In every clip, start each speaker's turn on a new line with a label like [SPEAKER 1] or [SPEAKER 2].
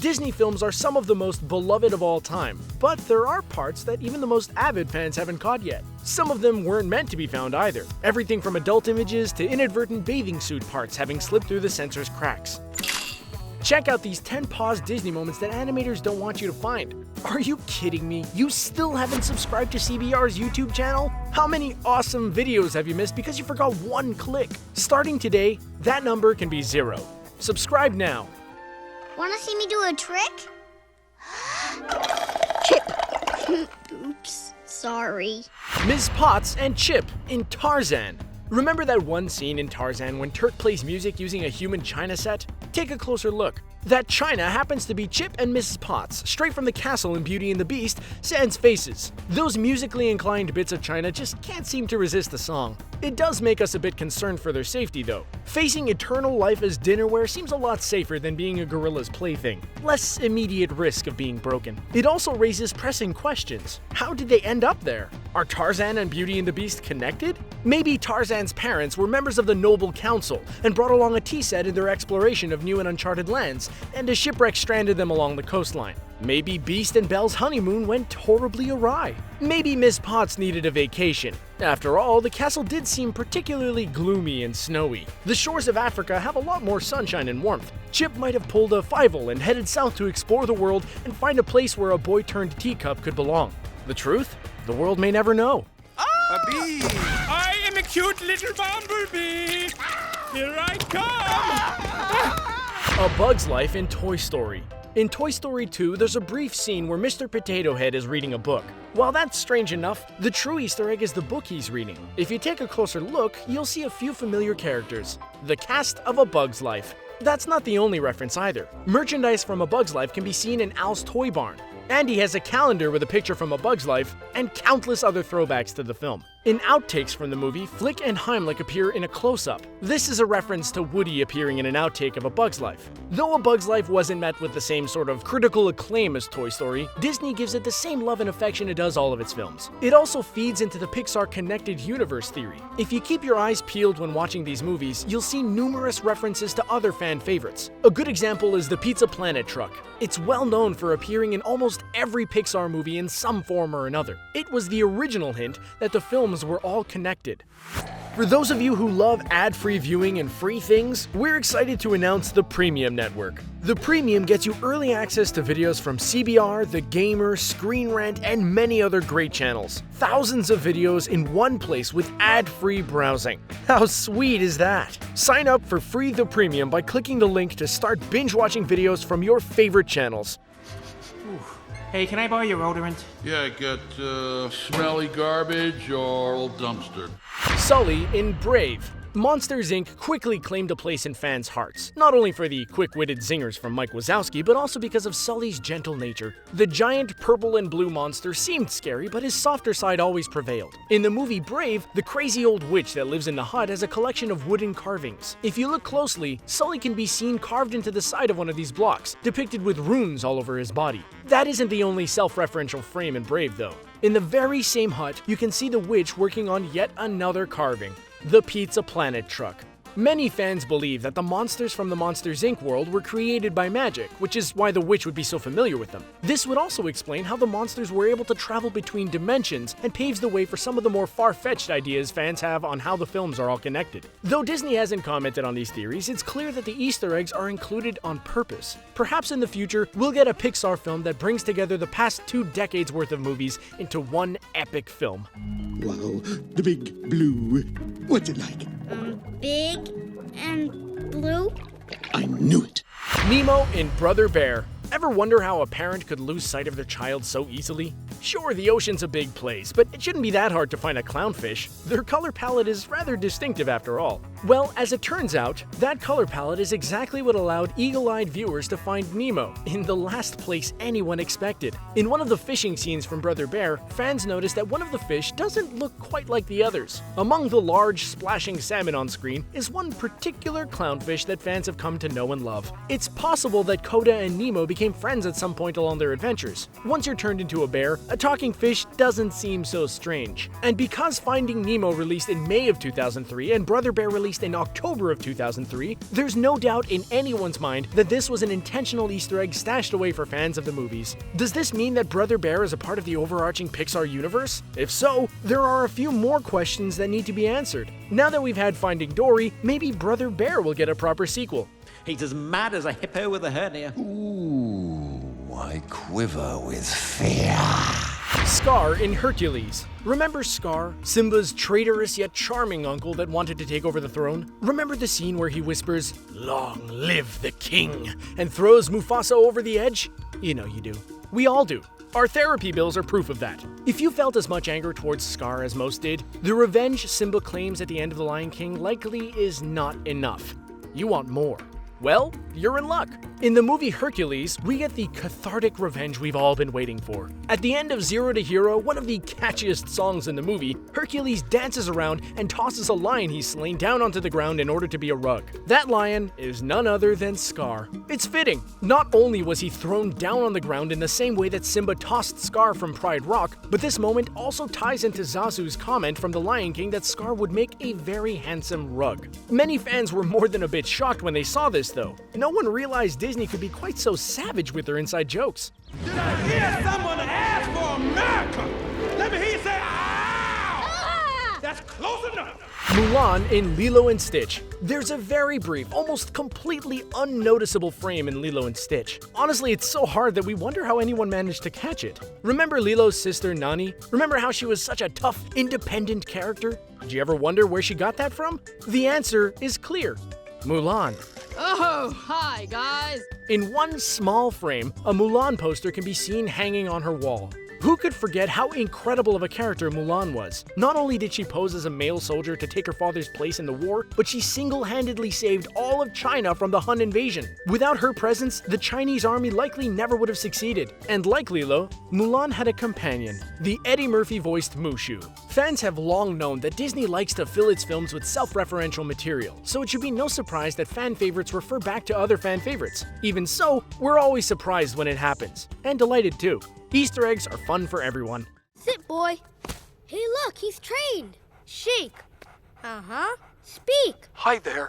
[SPEAKER 1] Disney films are some of the most beloved of all time, but there are parts that even the most avid fans haven't caught yet. Some of them weren't meant to be found either, everything from adult images to inadvertent bathing suit parts having slipped through the censor's cracks. Check out these 10 paused Disney moments that animators don't want you to find. Are you kidding me? You still haven't subscribed to CBR's YouTube channel? How many awesome videos have you missed because you forgot one click? Starting today, that number can be 0. Subscribe now.
[SPEAKER 2] Wanna see me do a trick?
[SPEAKER 3] Chip.
[SPEAKER 2] Oops, sorry.
[SPEAKER 1] Ms. Potts and Chip in Tarzan. Remember that one scene in Tarzan when Turk plays music using a human china set? Take a closer look. That china happens to be Chip and Mrs. Potts, straight from the castle in Beauty and the Beast, Sans Faces. Those musically inclined bits of china just can't seem to resist the song. It does make us a bit concerned for their safety though. Facing eternal life as dinnerware seems a lot safer than being a gorilla's plaything. Less immediate risk of being broken. It also raises pressing questions. How did they end up there? Are Tarzan and Beauty and the Beast connected? Maybe Tarzan's parents were members of the Noble Council and brought along a tea set in their exploration of new and uncharted lands, and a shipwreck stranded them along the coastline. Maybe Beast and Belle's honeymoon went horribly awry. Maybe Miss Potts needed a vacation. After all, the castle did seem particularly gloomy and snowy. The shores of Africa have a lot more sunshine and warmth. Chip might have pulled a Fievel and headed south to explore the world and find a place where a boy-turned-teacup could belong. The truth? The world may never know.
[SPEAKER 4] A bee! I am a cute little bumblebee! Here I come!
[SPEAKER 1] A Bug's Life in Toy Story. In Toy Story 2, there's a brief scene where Mr. Potato Head is reading a book. While that's strange enough, the true Easter egg is the book he's reading. If you take a closer look, you'll see a few familiar characters. The cast of A Bug's Life. That's not the only reference either. Merchandise from A Bug's Life can be seen in Al's Toy Barn. Andy has a calendar with a picture from A Bug's Life, and countless other throwbacks to the film. In outtakes from the movie, Flick and Heimlich appear in a close-up. This is a reference to Woody appearing in an outtake of A Bug's Life. Though A Bug's Life wasn't met with the same sort of critical acclaim as Toy Story, Disney gives it the same love and affection it does all of its films. It also feeds into the Pixar connected universe theory. If you keep your eyes peeled when watching these movies, you'll see numerous references to other fan favorites. A good example is the Pizza Planet truck. It's well known for appearing in almost every Pixar movie in some form or another. It was the original hint that the films were all connected. For those of you who love ad-free viewing and free things, we're excited to announce the Premium Network. The Premium gets you early access to videos from CBR, The Gamer, Screen Rant, and many other great channels. Thousands of videos in one place with ad-free browsing. How sweet is that? Sign up for free The Premium by clicking the link to start binge-watching videos from your favorite channels.
[SPEAKER 5] Hey, can I borrow your odorant?
[SPEAKER 6] Yeah, I got smelly garbage or old dumpster.
[SPEAKER 1] Sully in Brave. Monsters, Inc. quickly claimed a place in fans' hearts, not only for the quick-witted zingers from Mike Wazowski, but also because of Sully's gentle nature. The giant purple and blue monster seemed scary, but his softer side always prevailed. In the movie Brave, the crazy old witch that lives in the hut has a collection of wooden carvings. If you look closely, Sully can be seen carved into the side of one of these blocks, depicted with runes all over his body. That isn't the only self-referential frame in Brave, though. In the very same hut, you can see the witch working on yet another carving. The Pizza Planet truck. Many fans believe that the monsters from the Monsters, Inc. world were created by magic, which is why the witch would be so familiar with them. This would also explain how the monsters were able to travel between dimensions and paves the way for some of the more far-fetched ideas fans have on how the films are all connected. Though Disney hasn't commented on these theories, it's clear that the Easter eggs are included on purpose. Perhaps in the future, we'll get a Pixar film that brings together the past 2 decades worth of movies into one epic film.
[SPEAKER 7] Wow, the big blue. What's it like?
[SPEAKER 2] Big and blue?
[SPEAKER 7] I knew it.
[SPEAKER 1] Nemo in Brother Bear. Ever wonder how a parent could lose sight of their child so easily? Sure, the ocean's a big place, but it shouldn't be that hard to find a clownfish. Their color palette is rather distinctive after all. Well, as it turns out, that color palette is exactly what allowed eagle-eyed viewers to find Nemo in the last place anyone expected. In one of the fishing scenes from Brother Bear, fans noticed that one of the fish doesn't look quite like the others. Among the large, splashing salmon on screen is one particular clownfish that fans have come to know and love. It's possible that Coda and Nemo became friends at some point along their adventures. Once you're turned into a bear, a talking fish doesn't seem so strange. And because Finding Nemo released in May of 2003 and Brother Bear released released in October of 2003, there's no doubt in anyone's mind that this was an intentional Easter egg stashed away for fans of the movies. Does this mean that Brother Bear is a part of the overarching Pixar universe? If so, there are a few more questions that need to be answered. Now that we've had Finding Dory, maybe Brother Bear will get a proper sequel.
[SPEAKER 3] He's as mad as a hippo with a hernia.
[SPEAKER 8] Ooh, I quiver with fear.
[SPEAKER 1] Scar in Hercules. Remember Scar, Simba's traitorous yet charming uncle that wanted to take over the throne? Remember the scene where he whispers, "Long live the king," and throws Mufasa over the edge? You know you do. We all do. Our therapy bills are proof of that. If you felt as much anger towards Scar as most did, the revenge Simba claims at the end of The Lion King likely is not enough. You want more. Well, you're in luck. In the movie Hercules, we get the cathartic revenge we've all been waiting for. At the end of Zero to Hero, one of the catchiest songs in the movie, Hercules dances around and tosses a lion he's slain down onto the ground in order to be a rug. That lion is none other than Scar. It's fitting. Not only was he thrown down on the ground in the same way that Simba tossed Scar from Pride Rock, but this moment also ties into Zazu's comment from The Lion King that Scar would make a very handsome rug. Many fans were more than a bit shocked when they saw this, though. No one realized Disney could be quite so savage with their inside jokes.
[SPEAKER 4] Did I hear someone ask for America? Let me hear you say, ow! Ah! That's close enough.
[SPEAKER 1] Mulan in Lilo and Stitch. There's a very brief, almost completely unnoticeable frame in Lilo and Stitch. Honestly, it's so hard that we wonder how anyone managed to catch it. Remember Lilo's sister Nani? Remember how she was such a tough, independent character? Did you ever wonder where she got that from? The answer is clear. Mulan.
[SPEAKER 9] Oh, hi guys!
[SPEAKER 1] In one small frame, a Mulan poster can be seen hanging on her wall. Who could forget how incredible of a character Mulan was? Not only did she pose as a male soldier to take her father's place in the war, but she single-handedly saved all of China from the Han invasion. Without her presence, the Chinese army likely never would have succeeded. And like Lilo, Mulan had a companion, the Eddie Murphy-voiced Mushu. Fans have long known that Disney likes to fill its films with self-referential material, so it should be no surprise that fan favorites refer back to other fan favorites. Even so, we're always surprised when it happens, and delighted too. Easter eggs are fun for everyone.
[SPEAKER 2] Sit, boy. Hey, look, he's trained. Shake. Uh-huh. Speak.
[SPEAKER 10] Hi there.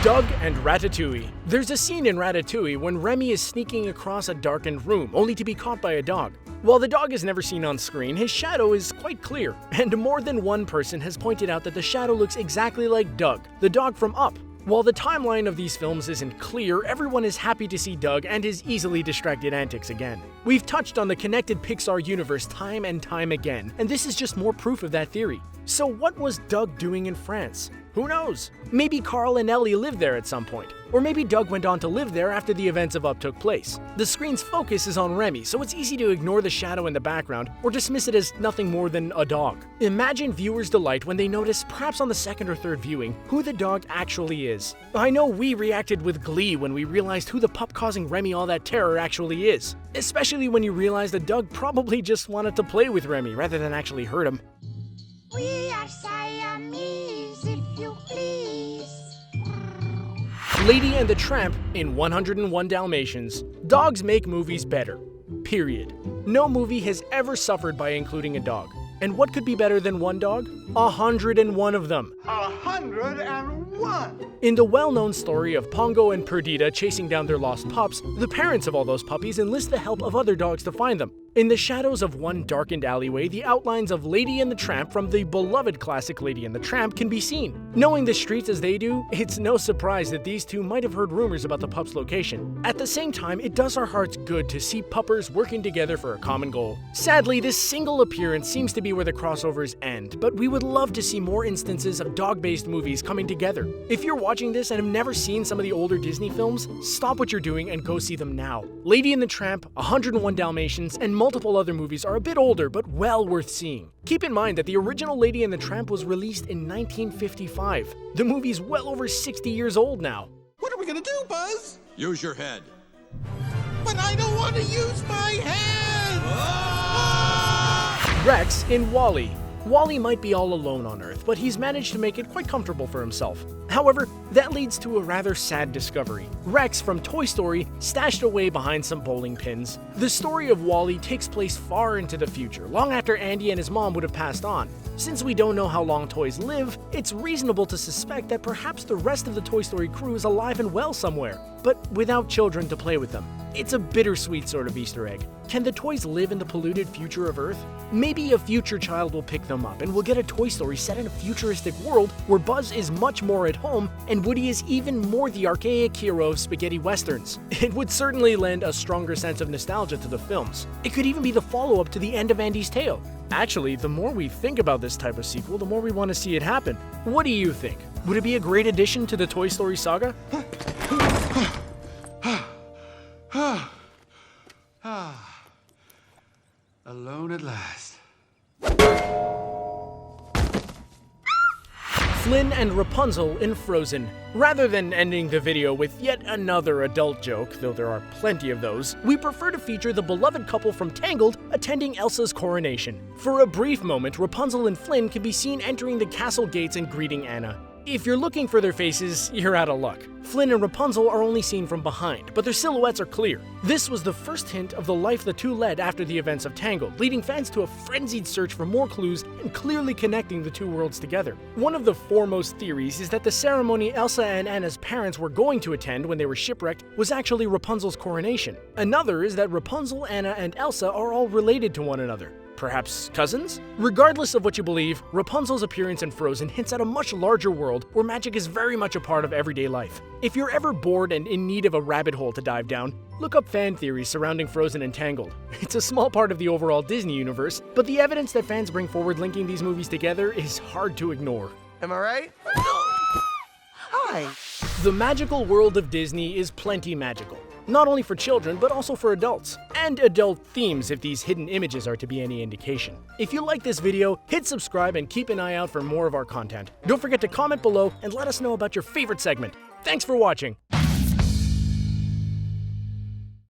[SPEAKER 1] Doug and Ratatouille. There's a scene in Ratatouille when Remy is sneaking across a darkened room, only to be caught by a dog. While the dog is never seen on screen, his shadow is quite clear, and more than one person has pointed out that the shadow looks exactly like Doug, the dog from Up. While the timeline of these films isn't clear, everyone is happy to see Doug and his easily distracted antics again. We've touched on the connected Pixar universe time and time again, and this is just more proof of that theory. So what was Doug doing in France? Who knows? Maybe Carl and Ellie lived there at some point. Or maybe Doug went on to live there after the events of Up took place. The screen's focus is on Remy, so it's easy to ignore the shadow in the background or dismiss it as nothing more than a dog. Imagine viewers' delight when they notice, perhaps on the second or third viewing, who the dog actually is. I know we reacted with glee when we realized who the pup causing Remy all that terror actually is. Especially when you realize that Doug probably just wanted to play with Remy rather than actually hurt him.
[SPEAKER 2] We are Siamese, if you please.
[SPEAKER 1] Lady and the Tramp in 101 Dalmatians. Dogs make movies better. Period. No movie has ever suffered by including a dog. And what could be better than one dog? 101 of them.
[SPEAKER 10] 101!
[SPEAKER 1] In the well-known story of Pongo and Perdita chasing down their lost pups, the parents of all those puppies enlist the help of other dogs to find them. In the shadows of one darkened alleyway, the outlines of Lady and the Tramp from the beloved classic Lady and the Tramp can be seen. Knowing the streets as they do, it's no surprise that these two might have heard rumors about the pup's location. At the same time, it does our hearts good to see puppers working together for a common goal. Sadly, this single appearance seems to be where the crossovers end, but we would love to see more instances of dog-based movies coming together. If you're watching this and have never seen some of the older Disney films, stop what you're doing and go see them now. Lady and the Tramp, 101 Dalmatians, and multiple other movies are a bit older, but well worth seeing. Keep in mind that the original Lady and the Tramp was released in 1955. The movie's well over 60 years old now.
[SPEAKER 10] What are we gonna do, Buzz?
[SPEAKER 8] Use your head.
[SPEAKER 10] But I don't want to use my head!
[SPEAKER 1] Rex in WALL-E. WALL-E might be all alone on Earth, but he's managed to make it quite comfortable for himself. However, that leads to a rather sad discovery. Rex from Toy Story stashed away behind some bowling pins. The story of Wall-E takes place far into the future, long after Andy and his mom would have passed on. Since we don't know how long toys live, it's reasonable to suspect that perhaps the rest of the Toy Story crew is alive and well somewhere, but without children to play with them. It's a bittersweet sort of Easter egg. Can the toys live in the polluted future of Earth? Maybe a future child will pick them up and we'll get a Toy Story set in a futuristic world where Buzz is much more at home and Woody is even more the archaic hero of spaghetti westerns. It would certainly lend a stronger sense of nostalgia to the films. It could even be the follow-up to the end of Andy's Tale. Actually, the more we think about this type of sequel, the more we want to see it happen. What do you think? Would it be a great addition to the Toy Story saga?
[SPEAKER 4] Alone at last.
[SPEAKER 1] Flynn and Rapunzel in Frozen. Rather than ending the video with yet another adult joke, though there are plenty of those, we prefer to feature the beloved couple from Tangled attending Elsa's coronation. For a brief moment, Rapunzel and Flynn can be seen entering the castle gates and greeting Anna. If you're looking for their faces, you're out of luck. Flynn and Rapunzel are only seen from behind, but their silhouettes are clear. This was the first hint of the life the two led after the events of Tangled, leading fans to a frenzied search for more clues and clearly connecting the two worlds together. One of the foremost theories is that the ceremony Elsa and Anna's parents were going to attend when they were shipwrecked was actually Rapunzel's coronation. Another is that Rapunzel, Anna, and Elsa are all related to one another. Perhaps cousins? Regardless of what you believe, Rapunzel's appearance in Frozen hints at a much larger world where magic is very much a part of everyday life. If you're ever bored and in need of a rabbit hole to dive down, look up fan theories surrounding Frozen and Tangled. It's a small part of the overall Disney universe, but the evidence that fans bring forward linking these movies together is hard to ignore.
[SPEAKER 10] Am I right? Hi.
[SPEAKER 1] The magical world of Disney is plenty magical. Not only for children, but also for adults. And adult themes if these hidden images are to be any indication. If you like this video, hit subscribe and keep an eye out for more of our content. Don't forget to comment below and let us know about your favorite segment. Thanks for watching!